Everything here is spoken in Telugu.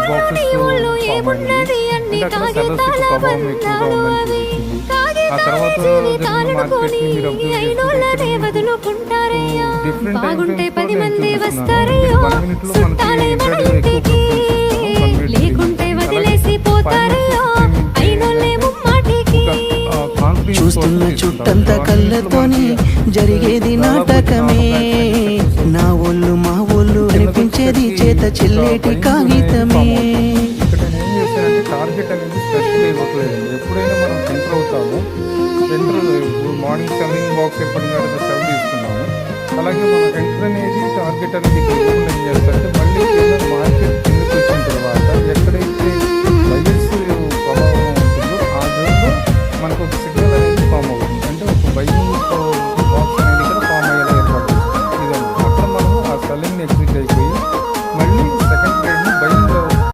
బాక్సెస్ ఫామ్ అయినాయి. అంటే అక్కడ కలర్స్ ప్రభావం ఎక్కువగా ఉందని చూపించింది. ఆ తర్వాత జరిగిన మార్కెట్ని మీరు అబ్జర్వ్ చేసుకుంటే డిఫరెంట్ టైం ఫ్రేమ్స్లో నేను చూపిస్తున్నాను. 1 మినిట్లో మనకి ఎంబ్రాయిడరీ ఎక్కువ చూస్తున్న చుట్టంత కళ్ళతోని జరిగేది నాటకమే. నా ఒళ్ళు మా ఒళ్ళు అనిపించేది చేత చెల్లేటి కాగితమే. ఇక్కడ నేను ఏం చేశానంటే టార్గెట్ అనేది స్పెషల్ ఇవ్వట్లేదు. ఎప్పుడైనా మనం ఎంటర్ అవుతాము, ఇప్పుడు మార్నింగ్ సెల్లింగ్ బాక్స్ ఎప్పటికైనా 7 తీసుకున్నాము. అలాగే మనం ఎంటర్ అనేది టార్గెట్ అనేది ఇక్కడ ఇవ్వకుండా ఏం చేస్తారంటే మళ్ళీ మార్కెట్